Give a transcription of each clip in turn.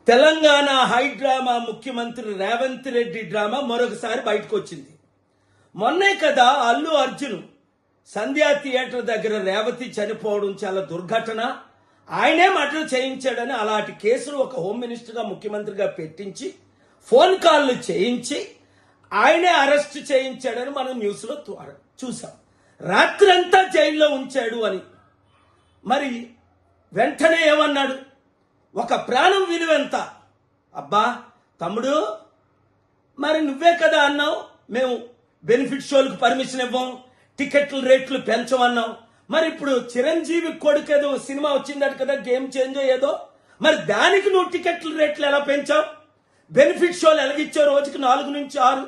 Telangana high drama ముఖ్యమంత్రి Revanth Reddy drama మరొకసారి బయటకు వచ్చింది. మొన్నే కదా అల్లు అర్జున్ సంధ్యా థియేటర్ దగ్గర రేవతి చనిపోవడం చాలా దుర్ఘటన, ఆయనే మర్డర్ చేయించాడని అలాంటి కేసులు ఒక హోమ్ మినిస్టర్గా ముఖ్యమంత్రిగా పెట్టించి ఫోన్ కాల్లు చేయించి ఆయనే అరెస్ట్ చేయించాడని మనం న్యూస్లో చూసాం. రాత్రంతా జైల్లో ఉంచాడు అని. మరి వెంటనే ఏమన్నాడు? ఒక ప్రాణం విలువెంత? అబ్బా తమ్ముడు, మరి నువ్వే కదా అన్నావు మేము బెనిఫిట్ షోలకు పర్మిషన్ ఇవ్వం, టికెట్ల రేట్లు పెంచమన్నావు. మరి ఇప్పుడు చిరంజీవి కొడుకు ఏదో సినిమా వచ్చిందట కదా, గేమ్ చేంజ్ ఏదో, మరి దానికి నువ్వు టికెట్ల రేట్లు ఎలా పెంచావు? బెనిఫిట్ షోలు ఎలాగిచ్చావు? రోజుకి 4 నుంచి 6.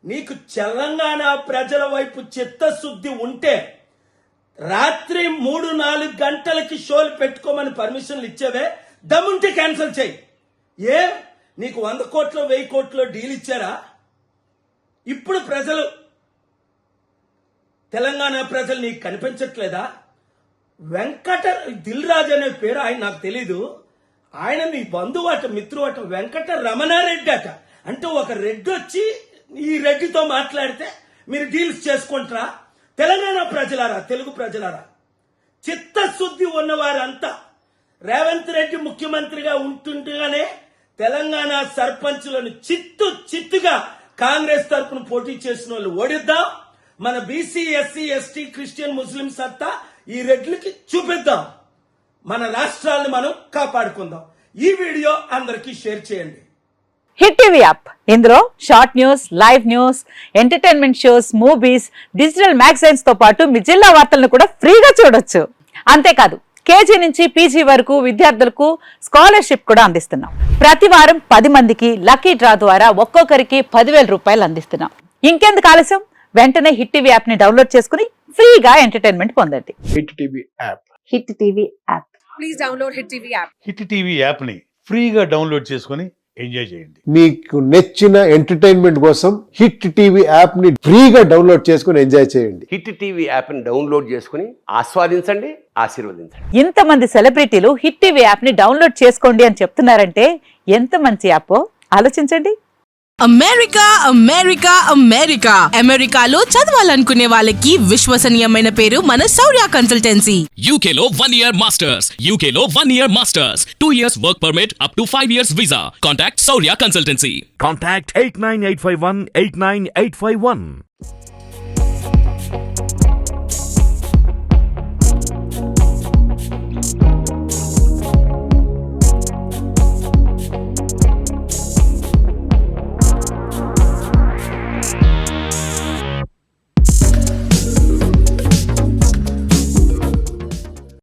నీకు తెలంగాణ ప్రజల వైపు చిత్తశుద్ధి ఉంటే రాత్రి 3-4 గంటలకి షోలు పెట్టుకోమని పర్మిషన్లు ఇచ్చేవే, దమ్ముంటే క్యాన్సిల్ చేయి. నీకు 100 కోట్లు 1000 కోట్లు డీల్ ఇచ్చారా? ఇప్పుడు ప్రజలు, తెలంగాణ ప్రజలు నీకు కనిపించట్లేదా? దిల్ రాజు అనే పేరు ఆయన నాకు తెలీదు, ఆయన మీ బంధువు అట, మిత్రువు అట, వెంకట రమణారెడ్డి అట. అంటే ఒక రెడ్డి వచ్చి ఈ రెడ్డితో మాట్లాడితే మీరు డీల్స్ చేసుకుంటారా? తెలంగాణ ప్రజలారా, తెలుగు ప్రజలారా, చిత్తశుద్ధి ఉన్నవారంతా రేవంత్ రెడ్డి ముఖ్యమంత్రిగా ఉంటుండగానే తెలంగాణ సర్పంచులను చిత్తుగా కాంగ్రెస్ తరఫున పోటీ చేసిన వాళ్ళు ఓడిద్దాం. మన బీసీ, ఎస్సీ, ఎస్టీ, క్రిస్టియన్, ముస్లిం సత్తా ఈ రెడ్లకి చూపిద్దాం. మన రాష్ట్రాలను మనం కాపాడుకుందాం. ఈ వీడియో అందరికీ షేర్ చేయండి. హిట్ టీవీ యాప్, ఇందులో short news, live news, entertainment shows, movies, digital magazines తో పాటు మీ జిల్లా వార్తలను కూడా ఫ్రీగా చూడొచ్చు. అంతేకాదు కేజీ నుంచి పీజీ వరకు విద్యార్థులకు స్కాలర్షిప్ కూడా అందిస్తున్నాం. ప్రతి వారం 10 మందికి లక్కీ డ్రా ద్వారా ఒక్కొక్కరికి 10,000 రూపాయలు అందిస్తున్నాం. ఇంకెందుకు ఆలస్యం, వెంటనే హిట్ టీవీ యాప్ ని డౌన్లోడ్ చేసుకుని ఫ్రీగా ఎంటర్టైన్మెంట్ పొందండి. Hit TV app. Hit TV app. Please download hit TV app. Hit TV app ని ఫ్రీగా డౌన్లోడ్ చేసుకుని ఎంజాయ్ చేయండి. మీకు నచ్చిన ఎంటర్టైన్మెంట్ కోసం హిట్ టీవీ యాప్ ని ఫ్రీగా డౌన్లోడ్ చేసుకుని ఎంజాయ్ చేయండి. హిట్ టీవీ యాప్ ని డౌన్లోడ్ చేసుకుని ఆస్వాదించండి, ఆశీర్వదించండి. ఇంతమంది సెలబ్రిటీలు హిట్ టీవీ యాప్ ని డౌన్లోడ్ చేసుకోండి అని చెప్తున్నారంటే ఎంత మంచి యాప్ ఆలోచించండి. అమెరికా అమెరికా అమెరికా అమెరికాలో చదవాలనుకునే వాళ్ళకి విశ్వసనీయమైన పేరు మన శౌర్య కన్సల్టెన్సీ. UK లో 1 year masters. UK లో 1 year masters. 2 years work permit up to 5 years visa. Contact Saurya Consultancy. Contact 89851 89851.